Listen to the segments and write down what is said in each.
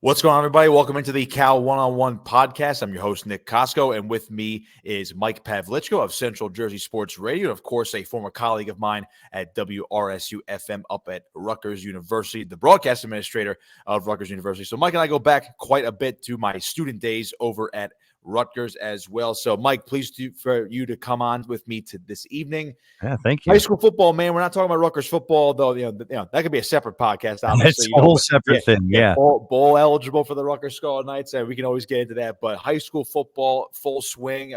What's going on, everybody? Welcome into the Cal One-on-One podcast. I'm your host, Nick Kosko, and with me is Mike Pavlichko of Central Jersey Sports Radio, and of course, a former colleague of mine at WRSU-FM up at Rutgers University, the broadcast administrator of Rutgers University. So Mike and I go back quite a bit to my student days over at Rutgers as well. So, Mike, pleased for you to come on with me this evening. Yeah, thank you. High school football, man. We're not talking about Rutgers football, though. That could be a separate podcast. Obviously, it's a whole separate thing. Yeah, bowl eligible for the Rutgers Scarlet Knights, and we can always get into that. But high school football, full swing.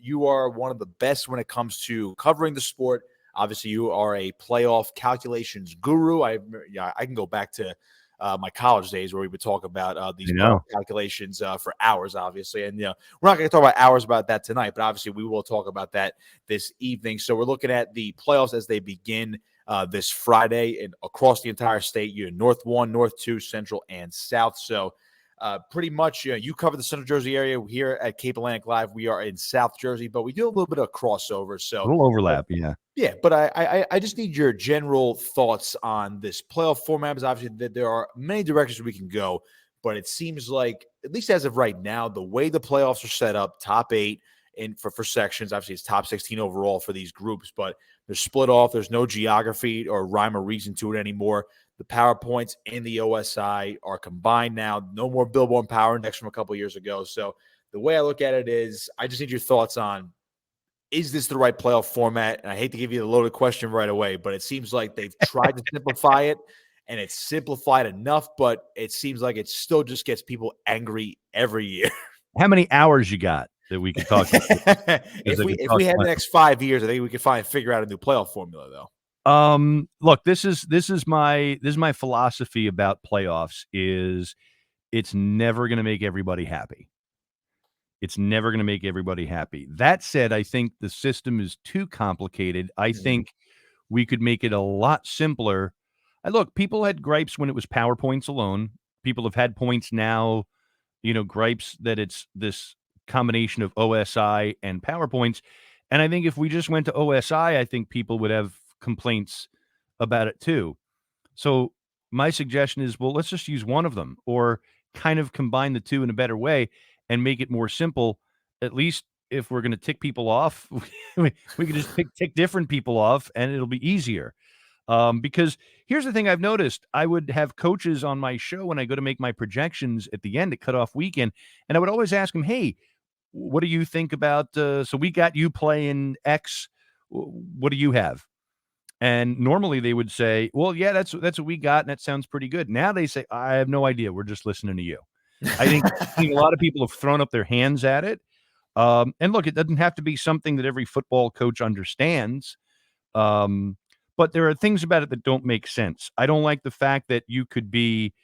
You are one of the best when it comes to covering the sport. Obviously, you are a playoff calculations guru. I can go back to my college days where we would talk about these calculations for hours, obviously. And, we're not going to talk about hours about that tonight, but obviously we will talk about that this evening. So we're looking at the playoffs as they begin this Friday and across the entire state. You're North 1, North 2, Central, and South. So pretty much, you cover the Central Jersey area. Here at Cape Atlantic Live, we are in South Jersey, but we do a little bit of crossover. So a little overlap, yeah. Yeah, but I just need your general thoughts on this playoff format, because obviously there are many directions we can go, but it seems like, at least as of right now, the way the playoffs are set up, top 8 and for sections, obviously it's top 16 overall for these groups, but they're split off. There's no geography or rhyme or reason to it anymore. The PowerPoints and the OSI are combined now. No more Billboard Power Index from a couple years ago. So the way I look at it is, I just need your thoughts on, is this the right playoff format? And I hate to give you the loaded question right away, but it seems like they've tried to simplify it, and it's simplified enough, but it seems like it still just gets people angry every year. How many hours you got that we could talk about? If we had the next 5 years, I think we could figure out a new playoff formula, though. Look, this is my philosophy about playoffs is it's never going to make everybody happy. It's never going to make everybody happy. That said, I think the system is too complicated. I think we could make it a lot simpler. Look, people had gripes when it was PowerPoints alone. People have had points now, gripes that it's this combination of OSI and PowerPoints. And I think if we just went to OSI, I think people would have complaints about it too. So my suggestion is, well, let's just use one of them, or kind of combine the two in a better way and make it more simple. At least if we're going to tick people off, we can just tick different people off, and it'll be easier. Because here's the thing I've noticed. I would have coaches on my show when I go to make my projections at the end at cutoff weekend, and I would always ask them, hey, what do you think about, so we got you playing X. What do you have? And normally they would say, well, yeah, that's what we got, and that sounds pretty good. Now they say, I have no idea. We're just listening to you. I think a lot of people have thrown up their hands at it. And look, it doesn't have to be something that every football coach understands. But there are things about it that don't make sense. I don't like the fact that you could be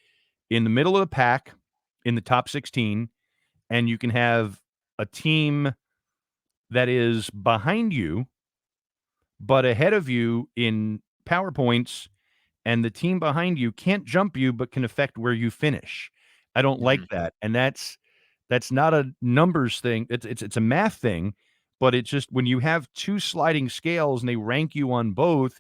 in the middle of the pack in the top 16, and you can have a team that is behind you, but ahead of you in PowerPoints, and the team behind you can't jump you, but can affect where you finish. I don't like that. And that's not a numbers thing. It's a math thing, but it's just when you have two sliding scales and they rank you on both,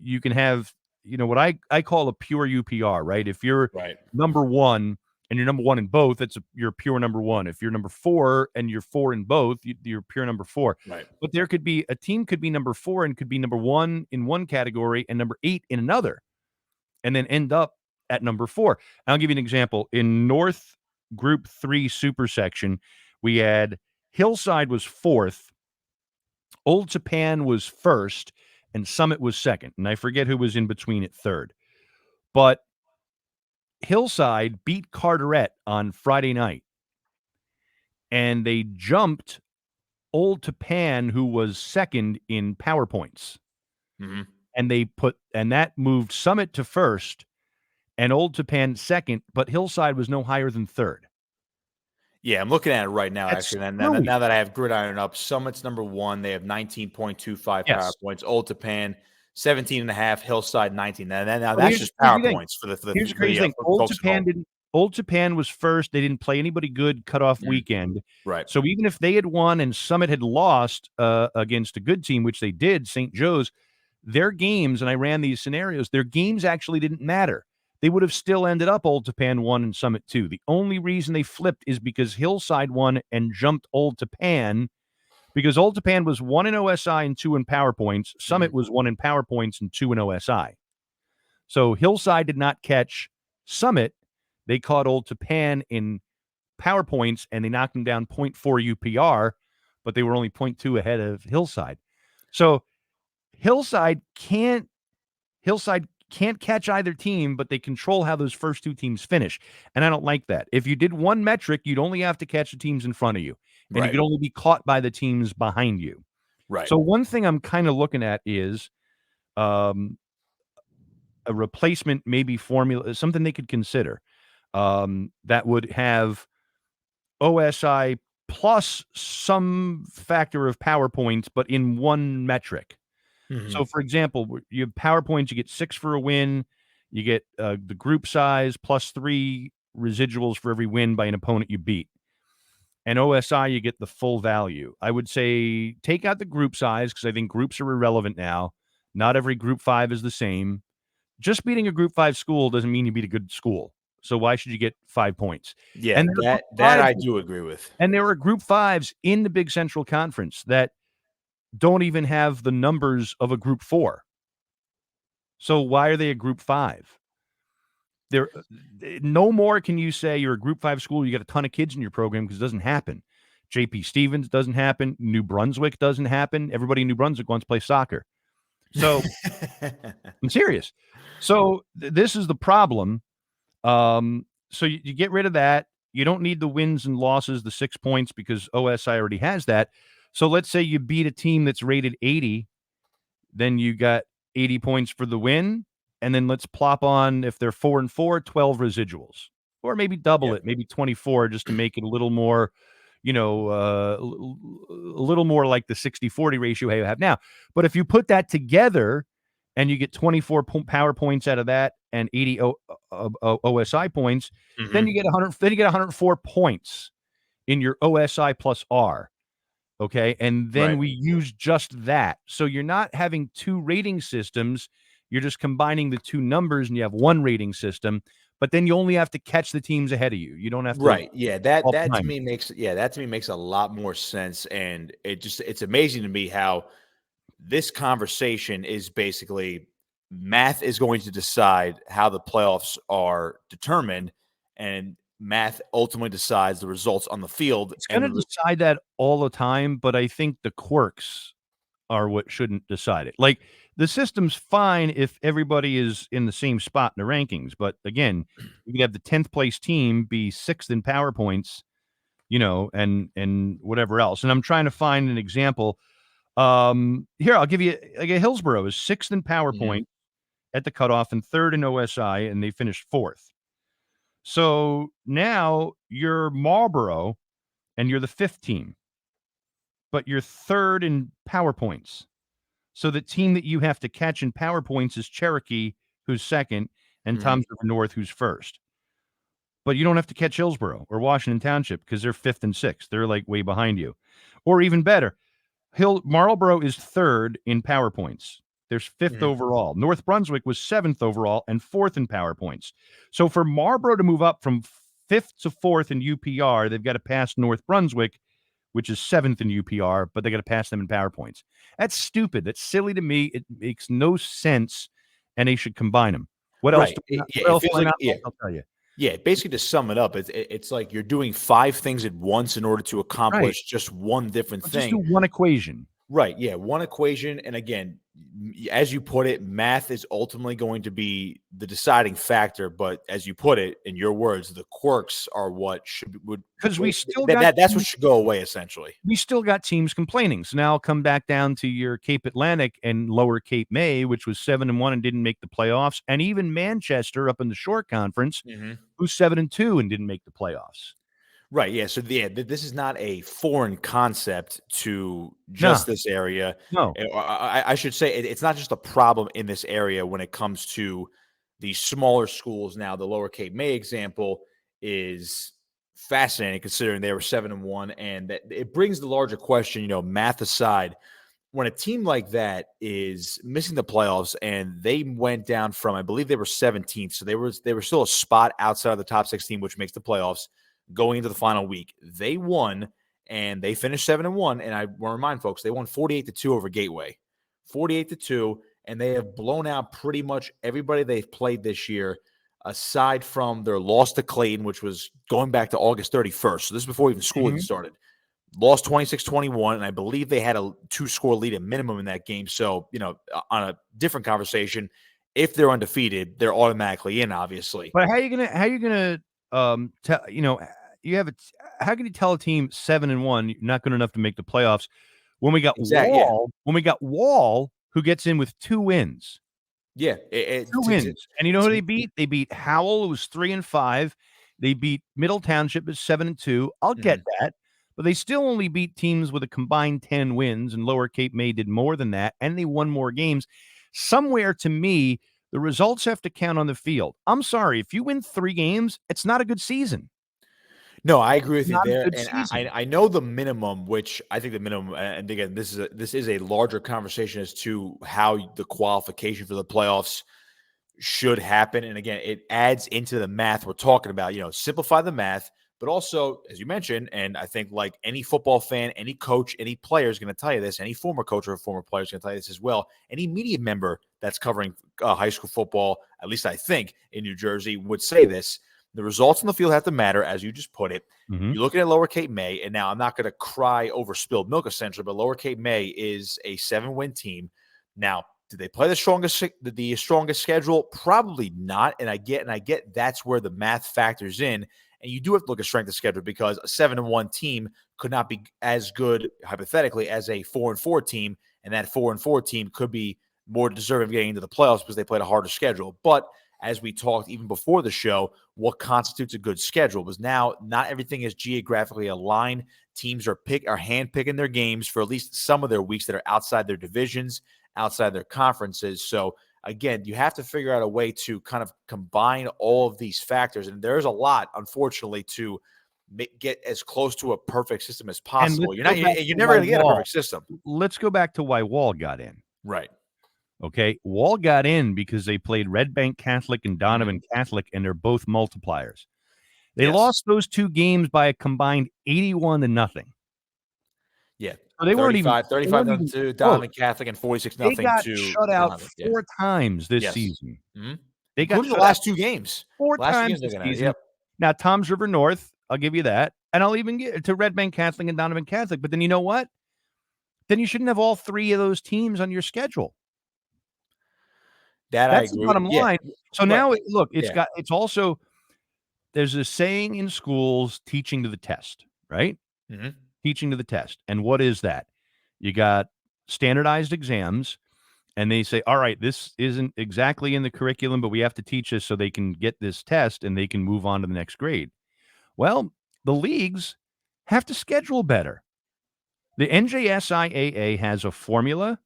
you can have, what I call a pure UPR, right? If you're number 1 and you're number 1 in both, you're pure number 1. If you're number 4 and you're 4 in both, you're pure number 4. Right. But a team could be number 4 and could be number 1 in one category and number 8 in another, and then end up at number 4. I'll give you an example. In North Group 3 super section, we had Hillside was 4th, Old Japan was 1st, and Summit was 2nd. And I forget who was in between at 3rd. But Hillside beat Carteret on Friday night, and they jumped Old Japan, who was 2nd in PowerPoints. And that moved Summit to 1st and Old Japan 2nd, but Hillside was no higher than 3rd. Yeah, I'm looking at it right now, That's actually. And now that I have Gridiron up, Summit's number 1. They have 19.25 PowerPoints. Old Japan, 17.5. Hillside, 19. Now that's just PowerPoints for the Here's the crazy thing. Old Japan was 1st. They didn't play anybody good cutoff weekend. Right. So even if they had won and Summit had lost against a good team, which they did, St. Joe's, their games, and I ran these scenarios, their games actually didn't matter. they would have still ended up Old Tappan 1 and Summit 2. The only reason they flipped is because Hillside won and jumped Old Tappan, because Old Tappan was 1 in OSI and 2 in PowerPoints. Summit was 1 in PowerPoints and 2 in OSI. So Hillside did not catch Summit. They caught Old Tappan in PowerPoints, and they knocked them down 0.4 UPR, but they were only 0.2 ahead of Hillside. So Hillside can't catch either team, but they control how those first two teams finish. And I don't like that. If you did one metric, you'd only have to catch the teams in front of you, and you could only be caught by the teams behind you. Right. So one thing I'm kind of looking at is a replacement, maybe formula, something they could consider that would have OSI plus some factor of PowerPoints, but in one metric. So, for example, you have PowerPoints, you get 6 for a win, you get the group size plus 3 residuals for every win by an opponent you beat. And OSI, you get the full value. I would say take out the group size, because I think groups are irrelevant now. Not every group 5 is the same. Just beating a group 5 school doesn't mean you beat a good school. So why should you get 5 points? Yeah, And that I do agree with. And there are group 5s in the Big Central Conference that don't even have the numbers of a group 4. So why are they a group 5? There, no more can you say you're a group 5 school, you got a ton of kids in your program, because it doesn't happen. JP Stevens doesn't happen. New Brunswick doesn't happen. Everybody in New Brunswick wants to play soccer. So I'm serious. So this is the problem. So you get rid of that. You don't need the wins and losses, the 6 points, because OSI already has that. So let's say you beat a team that's rated 80, then you got 80 points for the win, and then let's plop on, if they're 4 and 4, 12 residuals, or maybe double it, maybe 24, just to make it a little more, a little more like the 60-40 ratio you have now. But if you put that together and you get 24 power points out of that and 80 OSI points, then you get 100. Then you get 104 points in your OSI plus R. Okay. And then we use just that. So you're not having 2 rating systems. You're just combining the 2 numbers, and you have 1 rating system. But then you only have to catch the teams ahead of you. You don't have to. Right. Yeah. That to me makes a lot more sense. And it's amazing to me how this conversation is basically math is going to decide how the playoffs are determined, and math ultimately decides the results on the field. It's going to decide that all the time, but I think the quirks are what shouldn't decide it. Like, the system's fine if everybody is in the same spot in the rankings, but again, you could have the 10th place team be 6th in PowerPoints, and whatever else. And I'm trying to find an example. Here, I'll give you, like, a Hillsborough is 6th in PowerPoint at the cutoff and 3rd in OSI, and they finished 4th. So now you're Marlboro and you're the 5th team, but you're 3rd in PowerPoints. So the team that you have to catch in PowerPoints is Cherokee, who's 2nd, and Toms River North, who's 1st. But you don't have to catch Hillsborough or Washington Township, because they're 5th and 6th. They're like way behind you. Or even better, Marlboro is 3rd in PowerPoints. There's 5th overall. North Brunswick was 7th overall and 4th in PowerPoints. So for Marlboro to move up from 5th to 4th in UPR, they've got to pass North Brunswick, which is 7th in UPR, but they got to pass them in PowerPoints. That's stupid. That's silly to me. It makes no sense, and they should combine them. What else? I'll tell you. Yeah, basically, to sum it up, it's like you're doing 5 things at once in order to accomplish just one different thing. Just do one equation. Right. Yeah. One equation. And again, as you put it, math is ultimately going to be the deciding factor. But as you put it, in your words, the quirks are what because we still that's what should go away, essentially. We still got teams complaining. So now I'll come back down to your Cape Atlantic and Lower Cape May, which was 7-1 and didn't make the playoffs. And even Manchester up in the Shore Conference, who's 7-2 and didn't make the playoffs. Right. Yeah. So this is not a foreign concept to just this area. No, I should say it's not just a problem in this area when it comes to the smaller schools. Now, the Lower Cape May example is fascinating, considering they were 7-1, and that it brings the larger question. Math aside, when a team like that is missing the playoffs and they went down from, I believe they were 17th, so they were still a spot outside of the top 16, which makes the playoffs going into the final week. They won and they finished 7-1. And I want to remind folks, they won 48-2 over Gateway, 48-2, and they have blown out pretty much everybody they've played this year, aside from their loss to Clayton, which was going back to August 31st. So this is before even school even started. Lost 26-21, and I believe they had a 2-score lead at minimum in that game. So, on a different conversation, if they're undefeated, they're automatically in, obviously. But how are you gonna tell, how can you tell a team 7-1 you're not good enough to make the playoffs when we got Wall who gets in with 2 wins? Yeah, 2 wins. And you know who they beat? They beat Howell, who was 3-5. They beat Middle Township at 7-2. I'll get that. But they still only beat teams with a combined 10 wins, and Lower Cape May did more than that, and they won more games. Somewhere, to me, the results have to count on the field. I'm sorry, if you win 3 games, it's not a good season. No, I agree with you there. And I know the minimum, which I think the minimum, and again, this is a larger conversation as to how the qualification for the playoffs should happen. And again, it adds into the math we're talking about, simplify the math. But also, as you mentioned, and I think like any football fan, any coach, any player is going to tell you this, any former coach or former player is going to tell you this as well, any media member that's covering high school football, at least I think, in New Jersey, would say this. The results on the field have to matter, as you just put it. You're looking at Lower Cape May, and now I'm not going to cry over spilled milk, essentially, but Lower Cape May is a 7-win team. Now, did they play the strongest schedule? Probably not, and I get that's where the math factors in. And you do have to look at strength of schedule because a 7-1 team could not be as good, hypothetically, as a 4-4 team. And that 4-4 team could be more deserving of getting into the playoffs because they played a harder schedule. But as we talked even before the show, what constitutes a good schedule? Because now not everything is geographically aligned. Teams are hand-picking their games for at least some of their weeks that are outside their divisions, outside their conferences. So again, you have to figure out a way to kind of combine all of these factors. And there's a lot, unfortunately, to get as close to a perfect system as possible. You're never going to get a perfect system. Let's go back to why Wall got in. Right. Okay. Wall got in because they played Red Bank Catholic and Donovan Catholic, and they're both multipliers. They lost those 2 games by a combined 81-0. Yeah. So they weren't even 35 to Donovan Catholic and 46-0 They got to shut out 4 times this season. They got including the last 2 games. 4 times this season. Now, Toms River North, I'll give you that. And I'll even get to Red Bank Catholic and Donovan Catholic. But then you know what? Then you shouldn't have all 3 of those teams on your schedule. That's the bottom line. So now, look, it's also, there's a saying in schools, teaching to the test, right? Teaching to the test. And what is that? You got standardized exams, and they say, all right, this isn't exactly in the curriculum, but we have to teach this so they can get this test and they can move on to the next grade. Well, the leagues have to schedule better. The NJSIAA has a formula,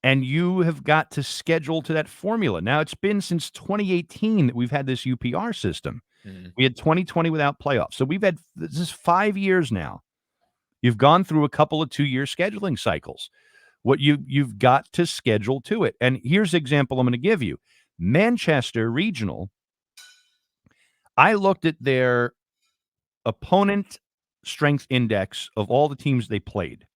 and you have got to schedule to that formula. Now, it's been since 2018 that we've had this UPR system. We had 2020 without playoffs. So this is 5 years now. You've gone through a couple of 2-year scheduling cycles. What you've got to schedule to it. And here's the example I'm going to give you. Manchester Regional, I looked at their opponent strength index of all the teams they played.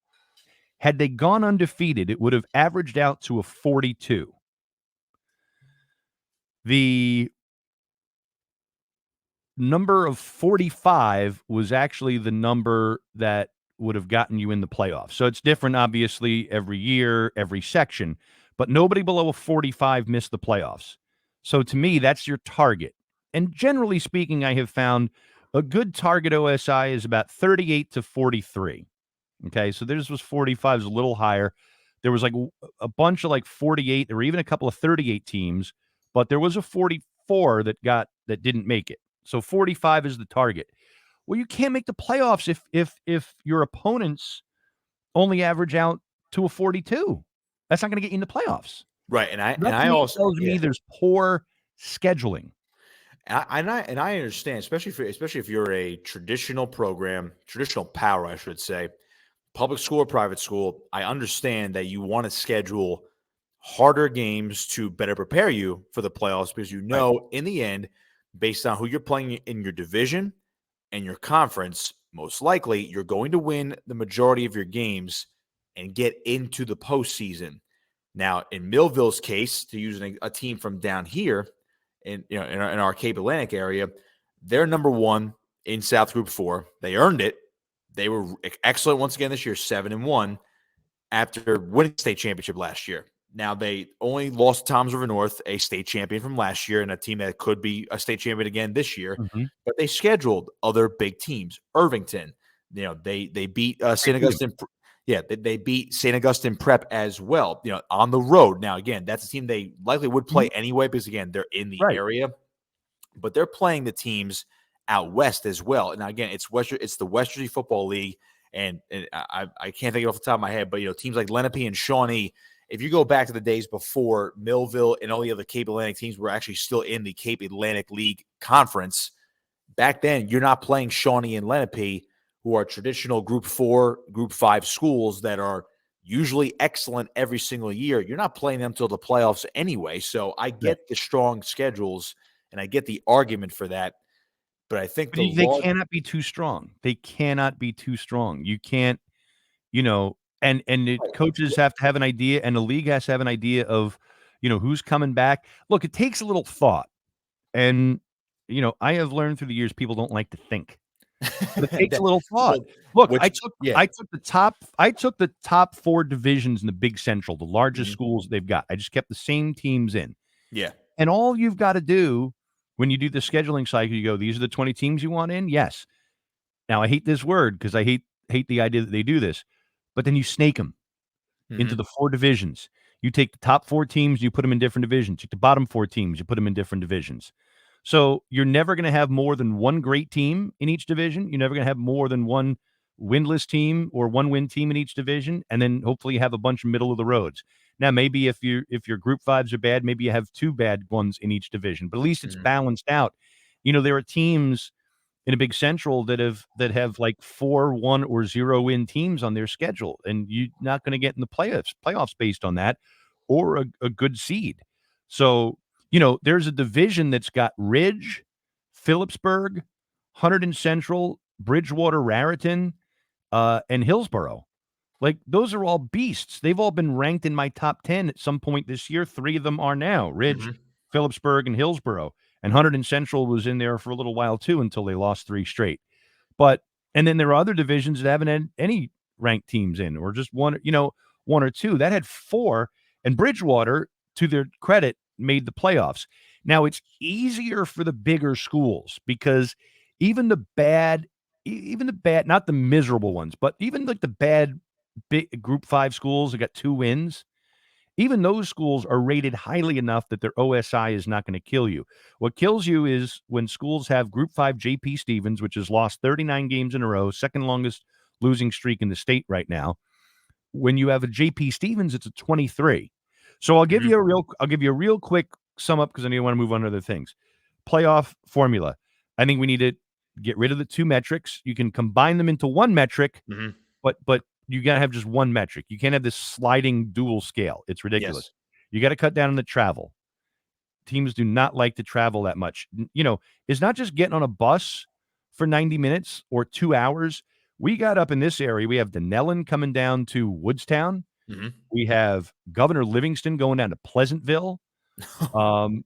Had they gone undefeated, it would have averaged out to a 42. The number of 45 was actually the number that would have gotten you in the playoffs. So it's different, obviously, every year, every section, but nobody below a 45 missed the playoffs. So to me, that's your target. And generally speaking, I have found a good target OSI is about 38 to 43. Okay, so theirs was 45, is a little higher. There was like a bunch of like 48, or even a couple of 38 teams, but there was a 44 that didn't make it. So 45 is the target. Well, you can't make the playoffs if your opponents only average out to a 42. That's not going to get you in the playoffs. Right, and I also tells me there's poor scheduling. And I understand, especially if you're a traditional program, traditional power, I should say. public school or private school, I understand that you want to schedule harder games to better prepare you for the playoffs because Right. in the end, based on who you're playing in your division and your conference, most likely you're going to win the majority of your games and get into the postseason. Now, in Millville's case, to use a team from down here in our Cape Atlantic area, they're number one in South Group 4. They earned it. They were excellent once again this year, 7-1 after winning the state championship last year. Now, they only lost to Toms River North, a state champion from last year, and a team that could be a state champion again this year. Mm-hmm. But they scheduled other big teams. Irvington, they beat St. Augustine. Yeah, they beat St. Augustine Prep as well, on the road. Now, again, that's a team they likely would play anyway because, again, they're in the area. But they're playing the teams out west as well. And, again, it's the West Jersey Football League. And I can't think of it off the top of my head, but teams like Lenape and Shawnee, if you go back to the days before Millville and all the other Cape Atlantic teams were actually still in the Cape Atlantic League Conference, back then you're not playing Shawnee and Lenape, who are traditional Group 4, Group 5 schools that are usually excellent every single year. You're not playing them till the playoffs anyway. So I get the strong schedules, and I get the argument for that. But I think they cannot be too strong. They cannot be too strong. You can't, and the coaches have to have an idea, and the league has to have an idea of, who's coming back. Look, it takes a little thought. And, I have learned through the years people don't like to think. But it takes a little thought. Look, I took the top 4 divisions in the Big Central, the largest schools they've got. I just kept the same teams in. Yeah. And all you've got to do when you do the scheduling cycle, you go, these are the 20 teams you want in? Yes. Now, I hate this word because I hate the idea that they do this. But then you snake them into the 4 divisions. You take the top 4 teams, you put them in different divisions. You take the bottom 4 teams, you put them in different divisions. So you're never going to have more than one great team in each division. You're never going to have more than one winless team or one win team in each division. And then hopefully you have a bunch of middle of the roads. Now, maybe if your group 5s are bad, maybe you have 2 bad ones in each division, but at least it's balanced out. There are teams in a Big Central that have like 4, 1, or 0 win teams on their schedule, and you're not going to get in the playoffs based on that, or a good seed. So, there's a division that's got Ridge, Phillipsburg, Hunterdon Central, Bridgewater, Raritan, and Hillsborough. Like, those are all beasts. They've all been ranked in my top 10 at some point this year. 3 of them are now: Ridge, Phillipsburg, and Hillsborough. And Hunterdon Central was in there for a little while too until they lost 3 straight. And then there are other divisions that haven't had any ranked teams in, or just one or 2. That had 4, and Bridgewater, to their credit, made the playoffs. Now, it's easier for the bigger schools because even the bad, not the miserable ones, but even like the bad big Group 5 schools that got 2 wins, even those schools are rated highly enough that their OSI is not going to kill you. What kills you is when schools have Group 5 JP Stevens, which has lost 39 games in a row, second longest losing streak in the state right now. When you have a JP Stevens, it's a 23. So I'll give you a real quick sum up because I want to move on to other things. Playoff formula. I think we need to get rid of the 2 metrics. You can combine them into 1 metric, but you got to have just 1 metric. You can't have this sliding dual scale. It's ridiculous. Yes. You got to cut down on the travel. Teams do not like to travel that much. It's not just getting on a bus for 90 minutes or 2 hours. We got up in this area. We have Denellen coming down to Woodstown. We have Governor Livingston going down to Pleasantville. And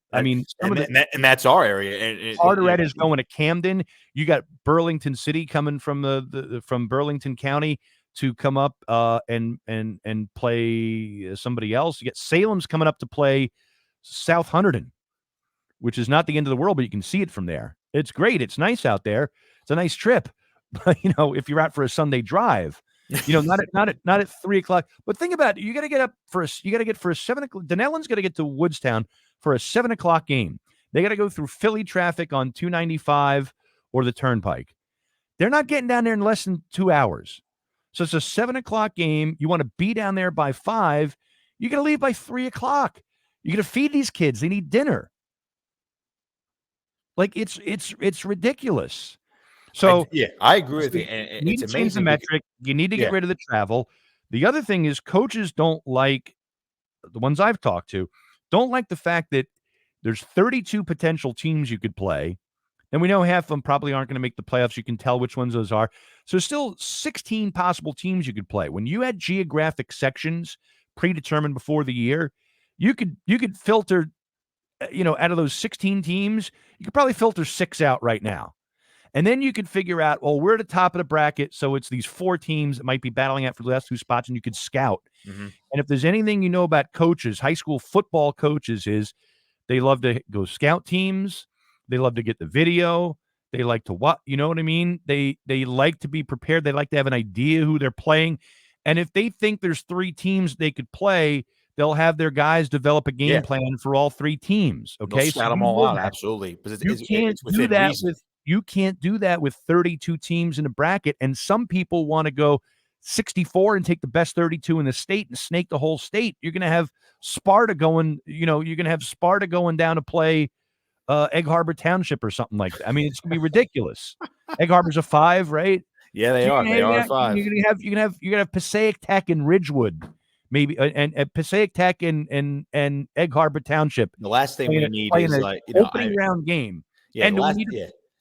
that's our area. Carteret is going to Camden. You got Burlington City coming from from Burlington County to come up and play somebody else. You get Salem's coming up to play South Hunterdon, which is not the end of the world, but you can see it from there. It's great. It's nice out there. It's a nice trip. But if you're out for a Sunday drive, not at 3:00. But think about it. You got to get for a 7:00. Denellen's got to get to Woodstown for a 7:00 game. They got to go through Philly traffic on 295 or the Turnpike. They're not getting down there in less than 2 hours. So it's a 7:00 game. You want to be down there by 5. You got to leave by 3:00. You got to feed these kids. They need dinner. Like it's ridiculous. So Yeah, I agree with so you, and you need it's to change the amazing because metric. You need to get yeah, rid of the travel. The other thing is coaches don't like the ones I've talked to don't like the fact that there's 32 potential teams you could play. And we know half of them probably aren't going to make the playoffs. You can tell which ones those are. So there's still 16 possible teams you could play. When you had geographic sections predetermined before the year, you could filter, out of those 16 teams, you could probably filter 6 out right now. And then you could figure out, well, we're at the top of the bracket, so it's these 4 teams that might be battling out for the last 2 spots, and you could scout. mhm. And if there's anything you know about coaches, high school football coaches, is they love to go scout teams. They love to get the video. They like to what, you know what I mean? They like to be prepared. They like to have an idea who they're playing. And if they think there's 3 teams they could play, they'll have their guys develop a Yeah, game plan for all 3 teams. they'll Okay? So scout them you all know out, that. absolutely, because You can't it's do within that reason. with you can't do that with 32 teams in a bracket, and some people wanna go 64 and take the best 32 in the state and snake the whole state. You're gonna have Sparta going, you're gonna have Sparta going down to play, Egg Harbor Township or something like that. I mean, it's gonna be ridiculous. Egg Harbor's a 5, right? Yeah, they So are. They are a you're 5. gonna have Passaic Tech and Ridgewood, maybe, and Passaic Tech and Egg Harbor Township The last thing playing we a need playing is, a opening round game. yeah, And we need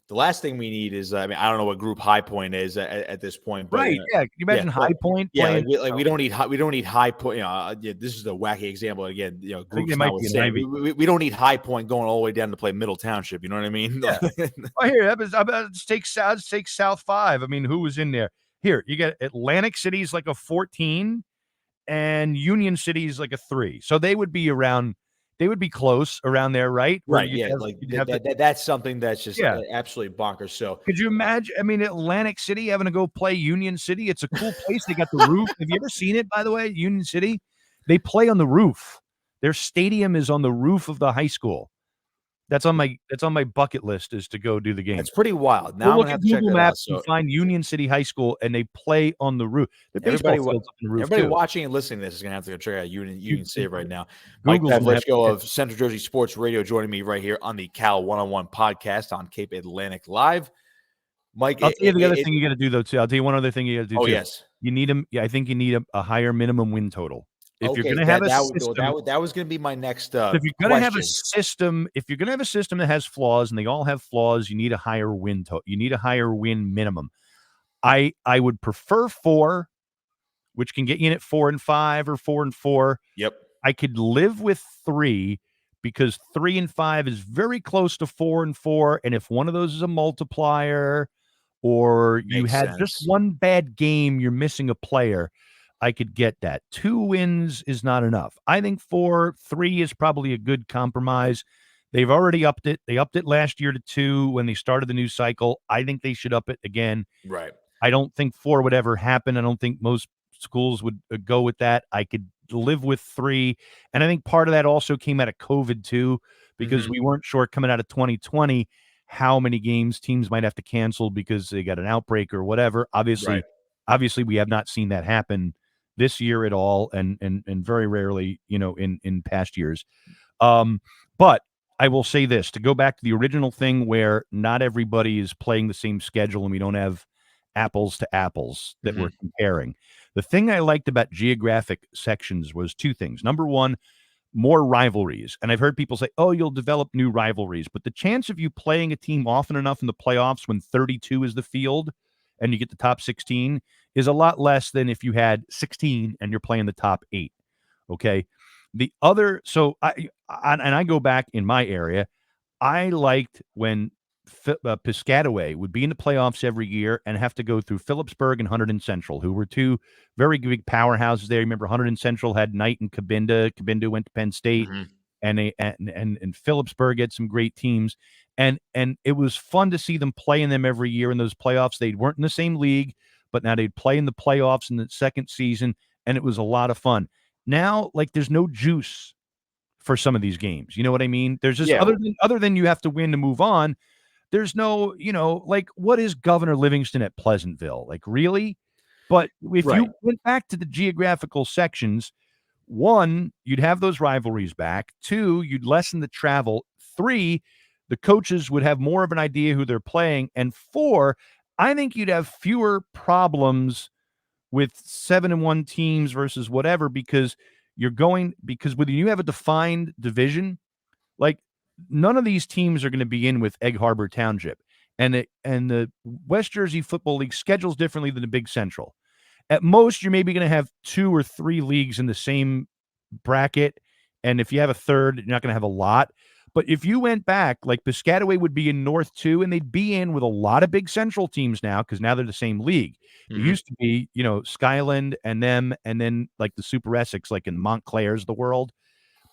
the last thing we need is, I mean, I don't know what group High Point is at this point, but, right, yeah. Can you yeah, imagine but High Point yeah, playing? we don't need High Point, yeah, this is a wacky example, again, I think they groups might be an notwithstanding. Ivy. We don't need High Point going all the way down to play Middle Township, you know what I mean? Yeah. Oh, here, let's take South 5. I mean, who was in there? Here, you got Atlantic City's like a 14 and Union City's like a 3. So they would be close around there, right? Where Right, yeah, like, you'd have the that's something that's just, yeah. absolutely bonkers, so Could you imagine? I mean, Atlantic City having to go play Union City. It's a cool place. They got the roof. Have you ever seen it, by the way? Union City? They play on the roof. Their stadium is on the roof of the high school. That's on my bucket list, is to go do the game. that's pretty wild. Go Now I'm look gonna at have to check Google that out, Maps and so find Union City High School, and they play on the roof. The baseball everybody wa field's up on the roof everybody too. watching and listening to this is gonna have to go check out You Union City right now. Mike Google's gonna have Pavlichko to of Central Jersey Sports Radio joining me right here on the Cal One-on-One podcast on Cape Atlantic Live. Mike, I'll tell you the other thing you gotta do, though, too. I'll tell you one other thing you gotta do, oh, too. yes. You need 'em Yeah, I think you need a higher minimum win total. If you're Okay, gonna have a system that was gonna be my next, if you're gonna have a question. system if you're gonna have a system that has flaws, and they all have flaws, you need a higher you need a higher win minimum. I would prefer 4, which can get you in at 4 and 5 or 4 and 4. Yep. I could live with 3, because 3 and 5 is very close to 4 and 4, and if one of those is a multiplier, or you Makes had just sense. one bad game, you're missing a player, I could get that. 2 wins is not enough. I think 3 is probably a good compromise. They've already upped it. They upped it last year to 2 when they started the new cycle. I think they should up it again. Right. I don't think 4 would ever happen. I don't think most schools would go with that. I could live with 3. And I think part of that also came out of COVID too, because Mhm. we weren't sure coming out of 2020 how many games teams might have to cancel because they got an outbreak or whatever. Right. Obviously we have not seen that happen this year at all, and very rarely, in past years. But I will say this, to go back to the original thing where not everybody is playing the same schedule and we don't have apples to apples that we're Mhm. comparing. The thing I liked about geographic sections was 2 things. Number 1, more rivalries. And I've heard people say, oh, you'll develop new rivalries. But the chance of you playing a team often enough in the playoffs when 32 is the field and you get the top 16 is a lot less than if you had 16 and you're playing the top 8. Okay. I go back in my area. I liked when Piscataway would be in the playoffs every year and have to go through Phillipsburg and Hunterdon Central, who were 2 very big powerhouses there. Remember, Hunterdon Central had Knight and Cabinda. Cabinda went to Penn State, Mhm. and Phillipsburg had some great teams. And it was fun to see them play in them every year in those playoffs. They weren't in the same league, but now they'd play in the playoffs in the second season, and it was a lot of fun. Now, like, there's no juice for some of these games. You know what I mean? There's just Yeah. other than you have to win to move on. There's no, like, what is Governor Livingston at Pleasantville? Like, really? But if Right. you went back to the geographical sections, 1, you'd have those rivalries back. 2, you'd lessen the travel. 3, the coaches would have more of an idea who they're playing. And 4, I think you'd have fewer problems with 7-1 teams versus whatever because when you have a defined division, like none of these teams are going to be in with Egg Harbor Township. And the West Jersey Football League schedules differently than the Big Central. At most, you're maybe going to have 2 or 3 leagues in the same bracket. And if you have a third, you're not going to have a lot. But if you went back, like Piscataway would be in North 2, and they'd be in with a lot of Big Central teams now because now they're the same league. It used to be, Skyland and them, and then like the Super Essex, like in Montclair's the world.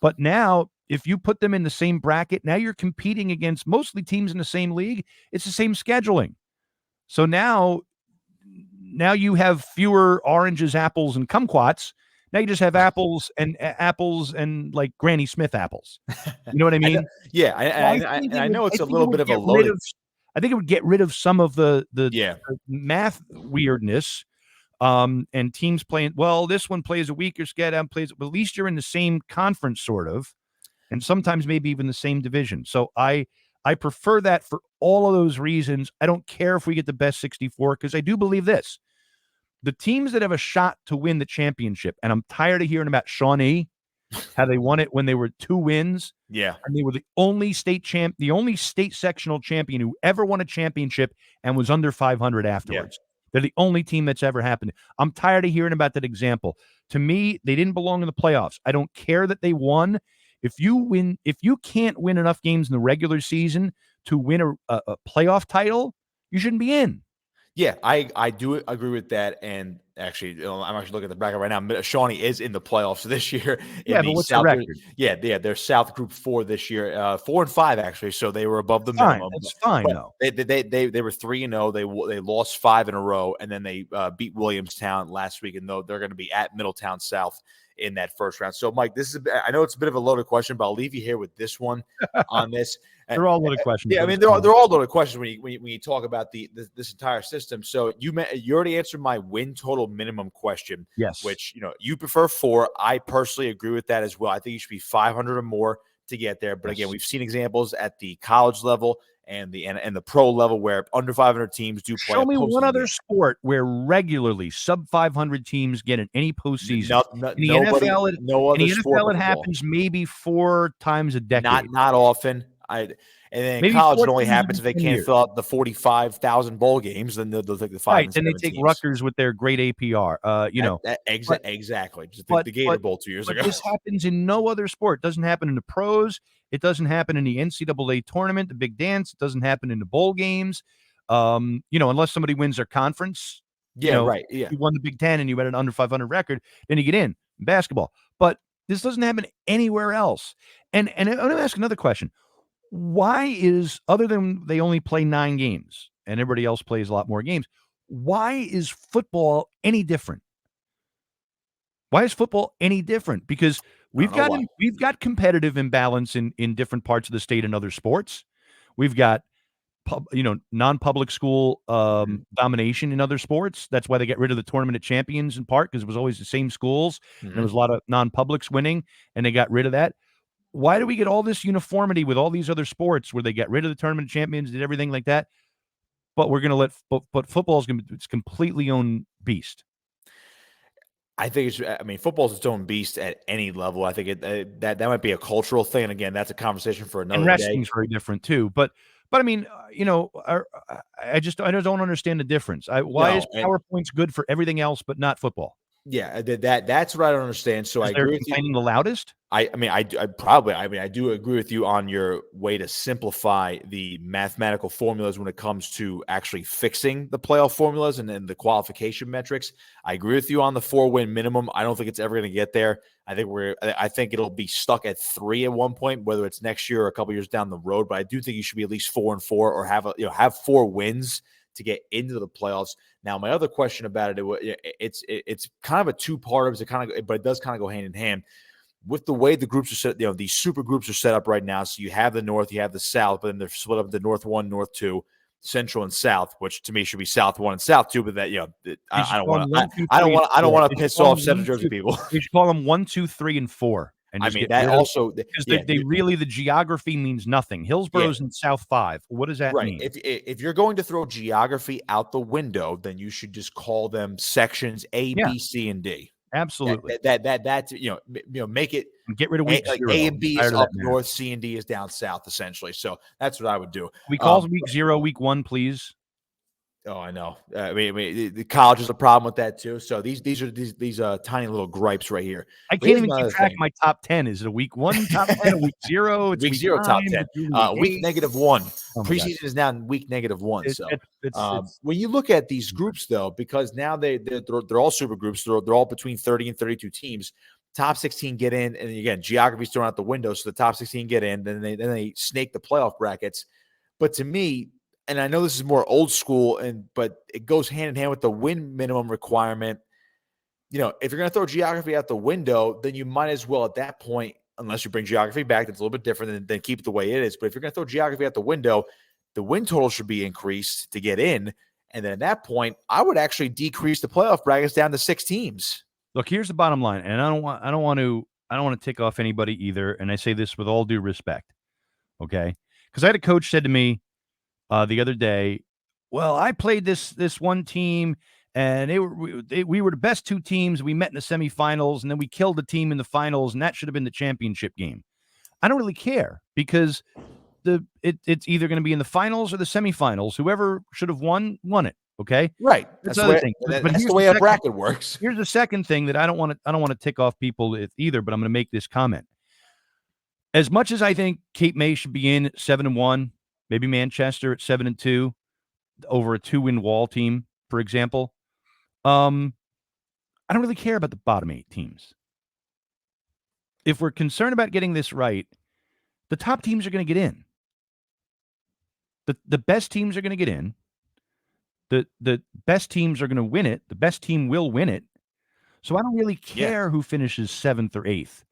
But now, if you put them in the same bracket, now you're competing against mostly teams in the same league. It's the same scheduling. So now you have fewer oranges, apples, and kumquats. Now you just have apples and like Granny Smith apples. You know what I mean? I know it's a little bit of a loaded. I think it would get rid of some of the Yeah. math weirdness. And teams playing, well, this one plays a week or SCAD plays, but at least you're in the same conference sort of, and sometimes maybe even the same division. So I prefer that for all of those reasons. I don't care if we get the best 64 because I do believe this. The teams that have a shot to win the championship, and I'm tired of hearing about Shawnee, how they won it when they were 2 wins. Yeah. And they were the only state sectional champion who ever won a championship and was under 500 afterwards. Yeah. They're the only team that's ever happened. I'm tired of hearing about that example. To me, they didn't belong in the playoffs. I don't care that they won. If you can't win enough games in the regular season to win a playoff title, you shouldn't be in. Yeah, I do agree with that. And actually, I'm actually looking at the bracket right now. Shawnee is in the playoffs this year. Yeah, but what's the record? Yeah, they're South Group 4 this year, 4-5 actually. So they were above the minimum. That's fine though. They were 3-0. They lost 5 in a row, and then they beat Williamstown last week. And though they're going to be at Middletown South in that first round. So, Mike, I know it's a bit of a loaded question, but I'll leave you here with this one on this. They're all loaded questions. Yeah, I mean, they're all loaded questions when you talk about this entire system. So you already answered my win total minimum question. Yes. Which, you prefer 4. I personally agree with that as well. I think you should be 500 or more to get there. But again, we've seen examples at the college level and the pro level where under 500 teams do play. Show me one other sport where regularly sub 500 teams get in any postseason. In the NFL, it happens maybe 4 times a decade. Not often. And then in college, it only happens if they can't fill out the 45,000 bowl games. Then they'll take the 5. Right, then they take Rutgers with their great APR. Exactly. Just the Gator Bowl 2 years ago. This happens in no other sport. It doesn't happen in the pros. It doesn't happen in the NCAA tournament, the big dance. It doesn't happen in the bowl games. Unless somebody wins their conference. Right. Yeah. You won the Big Ten and you had an under 500 record, then you get in basketball. But this doesn't happen anywhere else. And I'm going to ask another question. Why is, other than they only play 9 games and everybody else plays a lot more games, why is football any different? Why is football any different? Because we've got competitive imbalance in different parts of the state and other sports. We've got non-public school domination in other sports. That's why they get rid of the tournament of champions in part, because it was always the same schools. And there was a lot of non-publics winning, and they got rid of that. Why do we get all this uniformity with all these other sports where they get rid of the tournament of champions, did everything like that? But we're going to but football is going to be, it's completely own beast. I think football's its own beast at any level. I think that might be a cultural thing. And again, that's a conversation for another day. And wrestling's very different too. But I mean, I just don't understand the difference. Why is PowerPoint's good for everything else but not football? Yeah, that's what I don't understand. So I agree with you. The loudest? I do agree with you on your way to simplify the mathematical formulas when it comes to actually fixing the playoff formulas and then the qualification metrics. I agree with you on the 4-win minimum. I don't think it's ever going to get there. I think it'll be stuck at 3 at one point, whether it's next year or a couple years down the road. But I do think you should be at least 4-4 or have 4 wins to get into the playoffs. Now, my other question about it's kind of a two-parter, but it does kind of go hand in hand with the way the groups are set. These super groups are set up right now. So you have the North, you have the South, but then they're split up into North 1, North 2, Central, and South, which to me should be South 1 and South 2. But that I don't want to piss off Central Jersey people. You should call them 1, 2, 3, and 4. and I just mean, get that rid of, also, because yeah, they really, the geography means nothing. yeah, Hillsboro's in South 5. What does that right. mean? If you're going to throw geography out the window, then you should just call them sections A, Yeah, B, C, and D. absolutely. That's make it And get rid of week like 0. A I'm and B is tired of that up math. north, C and D is down south, essentially. So that's what I would do. We call week 0 week 1, please. Oh, I know. The college is a problem with that too. So these are tiny little gripes right here. I But can't here's even my keep other track of thing. my top 10. Is it a week 1 top 10, a week 0? It's Week week 0 top 9, 10. it's usually week Week 8. -1. Oh my god. Preseason is now in week -1. It, So it's when you look at these groups, though, because now they're all super groups. They're all between 30 and 32 teams. Top 16 get in, and again, geography's thrown out the window. So the top 16 get in. Then they snake the playoff brackets. But to me, and I know this is more old school, but it goes hand in hand with the win minimum requirement. If you're going to throw geography out the window, then you might as well at that point, unless you bring geography back, that's a little bit different than keep it the way it is. But if you're going to throw geography out the window, the win total should be increased to get in. And then at that point, I would actually decrease the playoff brackets down to 6 teams. Look, here's the bottom line, and I don't want to tick off anybody either, and I say this with all due respect, okay? Because I had a coach said to me the other day, "Well, I played this one team, and we were the best 2 teams. We met in the semifinals, and then we killed the team in the finals, and that should have been the championship game." I don't really care, because it's either going to be in the finals or the semifinals. Whoever should have won it. Okay, Right. that's That's the the other way, thing. But that's here's the the way a second. bracket works. Here's the second thing that I don't want to tick off people either, but I'm going to make this comment. As much as I think Cape May should be in at 7-1, maybe Manchester at 7-2 over a 2-win Wall team, for example. I don't really care about the bottom 8 teams. If we're concerned about getting this right, the top teams are going to get in. The best teams are going to get in. The best teams are going to win it. The best team will win it. So I don't really Yeah. care who finishes 7th or 8th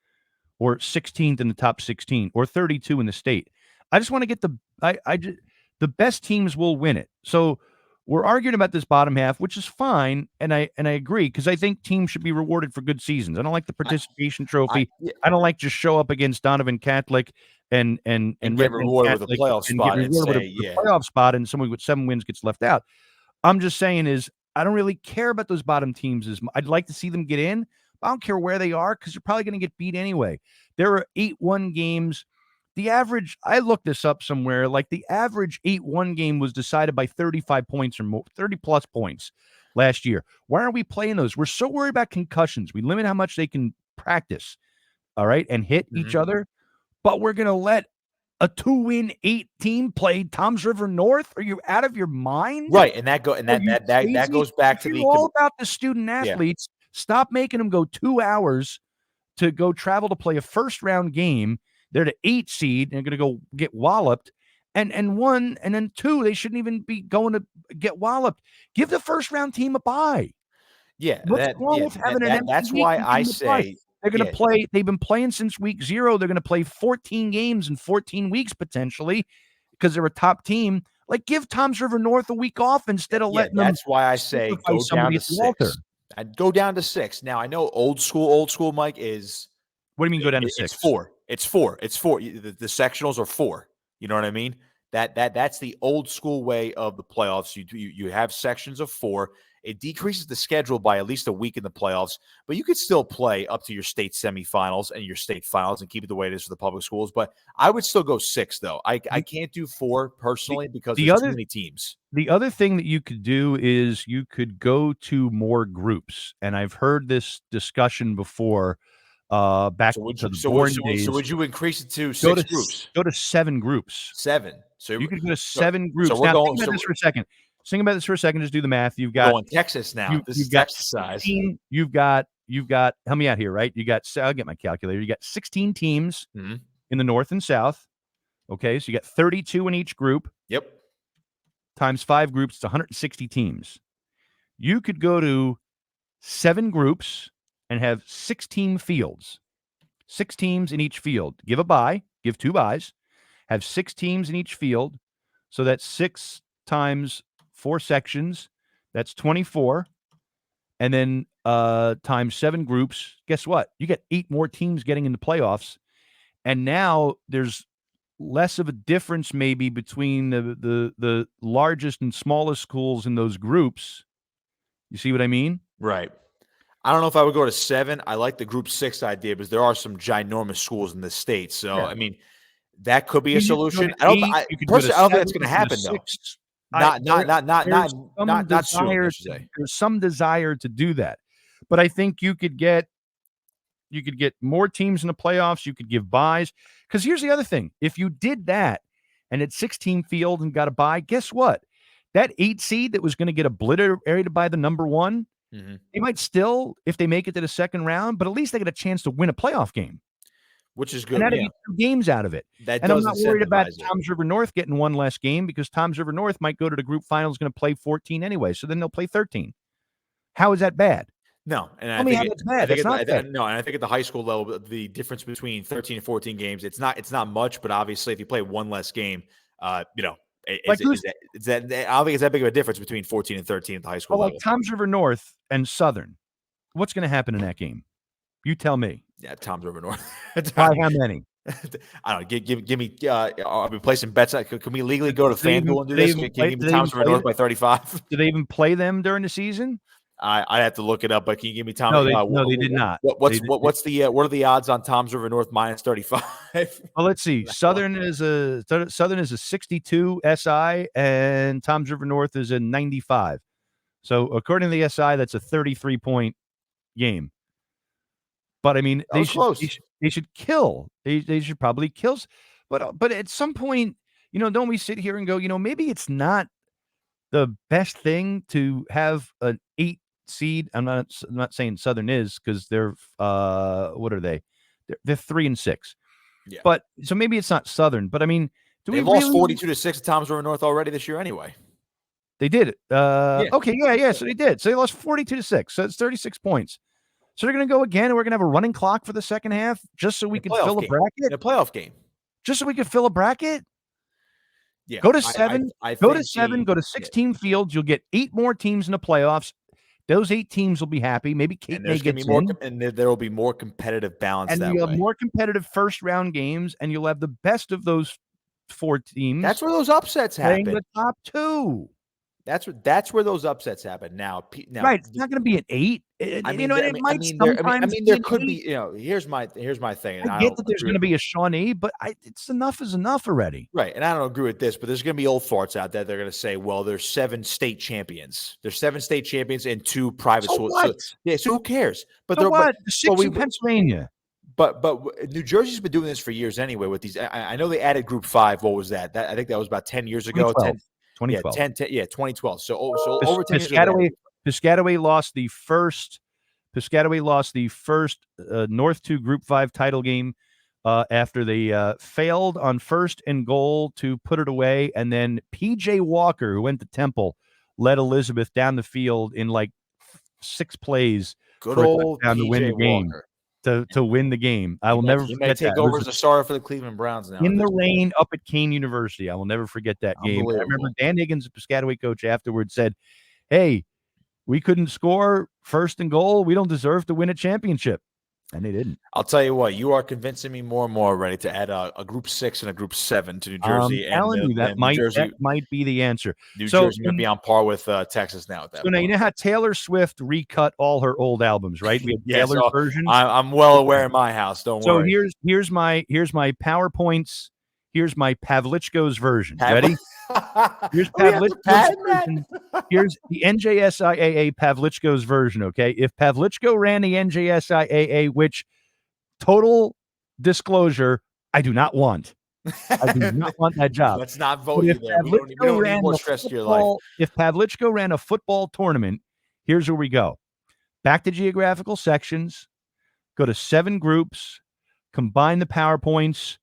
or 16th in the top 16 or 32 in the state. I just want to get the best teams will win it. So we're arguing about this bottom half, which is fine, and I agree, because I think teams should be rewarded for good seasons. I don't like the participation trophy. Yeah, I don't like just show up against Donovan Catholic and and get Redmond rewarded with a Catholic playoff and get spot and rewarded with say, a yeah. playoff spot, and someone with 7 wins gets left out. I'm just saying is I don't really care about those bottom teams as much. I'd like to see them get in. I don't care where they are, because you're probably going to get beat anyway. There are 8-1 games. The average, I looked this up somewhere, like the average 8-1 game was decided by 35 points or more, 30 plus points last year. Why aren't we playing those? We're so worried about concussions. We limit how much they can practice, all right, and hit each other, but we're going to let a 2-win 8 team play Toms River North? Are you out of your mind? Right. And that goes back If to you're the all about the student athletes, stop making them go 2 hours to go travel to play a first round game. They're the 8 seed and they're going to go get walloped. And 1, and then 2, they shouldn't even be going to get walloped. Give the first round team a bye. Yeah, What's wrong with having an empty that's week why and I giving them a bye? say They're going to play. They've been playing since week 0. They're going to play 14 games in 14 weeks potentially, because they're a top team. Like, give Toms River North a week off instead of letting them. That's why I say go down to 6. I'd go down to 6. Now I know old school, Mike, is What do you mean go down to 6? It's 4. It's 4. It's 4. The sectionals are 4. You know what I mean? That's the old school way of the playoffs. You have sections of 4. It decreases the schedule by at least a week in the playoffs, but you could still play up to your state semifinals and your state finals and keep it the way it is for the public schools. But I would still go 6, though. I can't do 4 personally because there's too many teams. The other thing that you could do is you could go to more groups, and I've heard this discussion before. Back to the born days. So would you increase it to 6 groups? Go to 7 groups. 7. So you could go to 7 groups. So we're now, going. Think about this for a second. Think about this for a second. Just do the math. You've We're got going Texas now. This is got Texas size. You've got. Help me out here, right? I'll get my calculator. You got 16 teams in the North and South. Okay, so you got 32 in each group. Yep. Times 5 groups, it's 160 teams. You could go to 7 groups and have 16 fields. 6 teams in each field. Give a bye. Give 2 byes. Have 6 teams in each field. So that's 6 times 4 sections. That's 24. And then times 7 groups. Guess what? You get 8 more teams getting into playoffs. And now there's less of a difference maybe between the largest and smallest schools in those groups. You see what I mean? Right. I don't know if I would go to 7. I like the Group 6 idea because there are some ginormous schools in the state. So, Yeah. I mean, that could be a You could go solution. to I don't. 8, I you could go to personally, I don't think 7, that's going to you could go to happen though. 6. Not soon. I should say. There's some desire to do that, but I think you could get more teams in the playoffs. You could give buys, because here's the other thing: if you did that and it's 16 field and got a bye, guess what? That 8 seed that was going to get obliterated by the number 1, they might still, if they make it to the second round, but at least they get a chance to win a playoff game, Which is good. and that'd Yeah. be 2 games out of it. That And I'm does not worried about incentivize it. Toms River North getting one less game, because Toms River North might go to the group finals going to play 14 anyway, so then they'll play 13. How is that bad? No, and Tell me how that's bad. That's not bad. No, and I think at the high school level, the difference between 13 and 14 games, it's not much, but obviously, if you play one less game, I don't think it's that big of a difference between 14 and 13 at the high school level. Like Toms River North and Southern, what's going to happen in that game? You tell me. Yeah, Toms River North. By how many? I don't know. Give me. Are we placing bets? Can we legally go to FanDuel and do this? Can you give me Toms River North by 35? Do they even play them during the season? I have to look it up, but can you give me Tom? No, they did not. What are the odds on Toms River North minus 35? Well, let's see. Southern is a 62 SI, and Toms River North is a 95. So according to the SI, that's a 33-point game. But I mean, they should kill. They should probably kill. But at some point, don't we sit here and go, maybe it's not the best thing to have an 8 seed. I'm not saying Southern is, because they're what are they? They're 3 and 6. Yeah. But so maybe it's not Southern. But I mean, they lost 42-6 to Toms River North already this year anyway. They did it. Yeah. Okay, yeah. So they did. So they lost 42-6. So it's 36 points. So they're going to go again, and we're going to have a running clock for the second half, just so we can fill a bracket. In a playoff game. Just so we can fill a bracket. Yeah. Go to 7. Go to 7. Go to 16 fields. You'll get 8 more teams in the playoffs. Those 8 teams will be happy. Maybe Kate May gets in. And there will be more competitive balance and that way. And you'll have more competitive first-round games, and you'll have the best of those 4 teams. That's where those upsets happen. The top 2. That's where those upsets happen. Now, right? It's not going to be an 8. There could be. Here's my thing. And I get that there's going to be a Shawnee, but it's enough is enough already. Right, and I don't agree with this, but there's going to be old farts out there. They're going to say, "Well, there's 7 state champions. There's 7 state champions and 2 private schools." So who cares? But so what? The 6 in Pennsylvania. But New Jersey's been doing this for years anyway. With these, I know they added Group 5. What was that? I think that was about 10 years ago. 2012. Yeah, 2012. So over 10 years ago. Piscataway lost the first North 2 Group 5 title game after they failed on first and goal to put it away, and then PJ Walker, who went to Temple, led Elizabeth down the field in like 6 plays. Good old down to win the game. Walker. To win the game. I will never forget that. He may take over as a starter for the Cleveland Browns now. In the rain up at Kane University. I will never forget that game. I remember Dan Higgins, the Piscataway coach, afterwards said, "Hey, we couldn't score first and goal. We don't deserve to win a championship." And they didn't. I'll tell you what, you are convincing me more and more already to add a Group 6 and a Group 7 to New Jersey. I'm telling you, that might be the answer. New Jersey may be on par with Texas now at that point. Now, you know how Taylor Swift recut all her old albums, right? We had Taylor's version. I'm well aware in my house. Don't worry. So here's my PowerPoints. Here's my Pavlichko's version. Ready? Here's Pavlichko's version. Here's the NJSIAA Pavlichko's version, okay? If Pavlichko ran the NJSIAA, which, total disclosure, I do not want. I do not want that job. Let's not vote you there. We don't need more stress to your life. If Pavlichko ran a football tournament, here's where we go. Back to geographical sections, go to 7 groups, combine the PowerPoints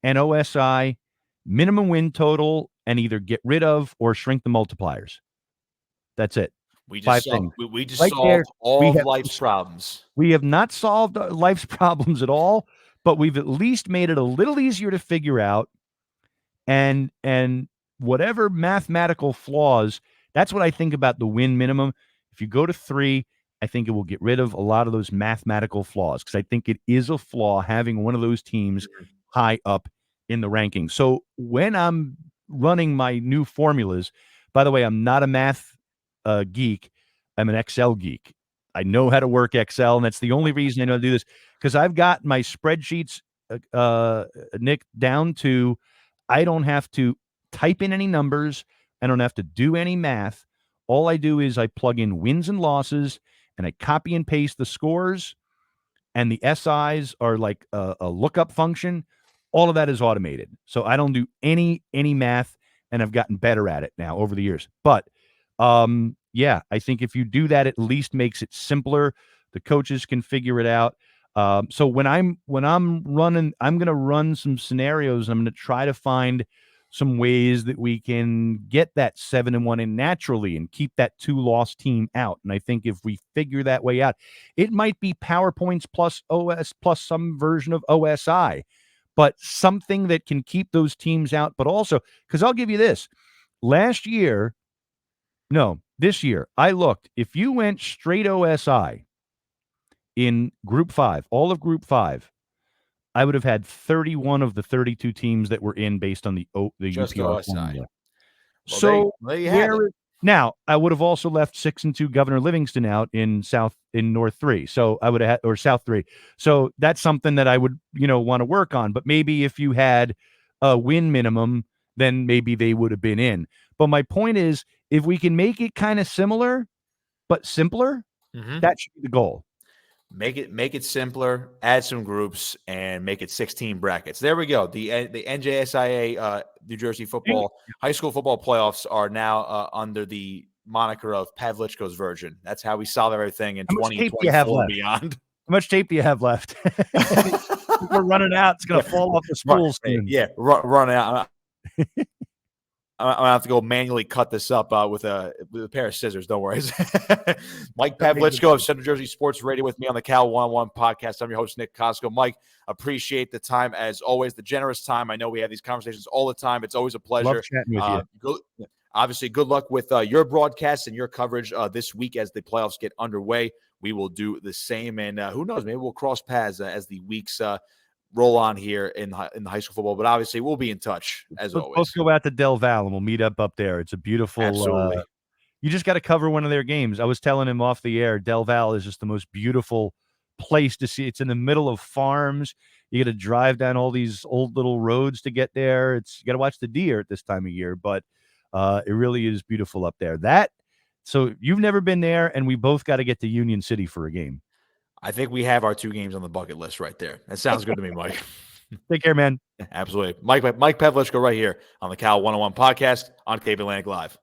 and OSI, minimum win total, and either get rid of or shrink the multipliers. That's it. We just solved all of life's problems. We have not solved life's problems at all, but we've at least made it a little easier to figure out. And whatever mathematical flaws, that's what I think about the win minimum. If you go to 3, I think it will get rid of a lot of those mathematical flaws, because I think it is a flaw having one of those teams high up in the rankings. So when I'm running my new formulas, by the way, I'm not a math geek. I'm an Excel geek. I know how to work Excel, and that's the only reason I know how to do this, because I've got my spreadsheets, Nick, down to I don't have to type in any numbers. I don't have to do any math. All I do is I plug in wins and losses, and I copy and paste the scores, and the SIs are like a lookup function. All of that is automated. So I don't do any math, and I've gotten better at it now over the years. But yeah, I think if you do that, at least makes it simpler. The coaches can figure it out. So when I'm running, I'm going to run some scenarios. And I'm going to try to find some ways that we can get that 7-1 in naturally and keep that 2-loss team out. And I think if we figure that way out, it might be PowerPoints plus OS plus some version of OSI, but something that can keep those teams out. But also, because I'll give you this, this year, I looked, if you went straight OSI in Group 5, all of Group 5, I would have had 31 of the 32 teams that were in based on the Just UPR OSI. formula. Well, So there you have it. Now I would have also left 6 and 2 Governor Livingston out in North 3. So I would have had, or South 3. So that's something that I would, want to work on. But maybe if you had a win minimum, then maybe they would have been in. But my point is, if we can make it kind of similar but simpler, that should be the goal. Make it simpler, add some groups, and make it 16 brackets. There we go. The NJSIA New Jersey football high school football playoffs are now under the moniker of Pavlichko's version. That's how we solve everything in 2024 and beyond. How much tape do you have left? We're running out. It's going to fall off the spool soon. Yeah, run out. I'm gonna have to go manually cut this up with a pair of scissors. Don't worry. Mike Pavlichko of Central Jersey Sports Radio with me on the Cal 101 podcast. I'm your host, Nick Kosko. Mike, appreciate the time as always, the generous time. I know we have these conversations all the time. It's always a pleasure. Love chatting with you. Obviously, good luck with your broadcast and your coverage this week as the playoffs get underway. We will do the same, and who knows? Maybe we'll cross paths as the weeks roll on here in the high school football, but obviously we'll be in touch as always. Let's go out to Del Val and we'll meet up there. It's a beautiful, absolutely. You just got to cover one of their games. I was telling him off the air, Del Val is just the most beautiful place to see. It's in the middle of farms. You got to drive down all these old little roads to get there. You got to watch the deer at this time of year, but it really is beautiful up there. So you've never been there, and we both got to get to Union City for a game. I think we have our 2 games on the bucket list right there. That sounds good to me, Mike. Take care, man. Absolutely. Mike Pavlichko right here on the Cal 101 podcast on Cape Atlantic Live.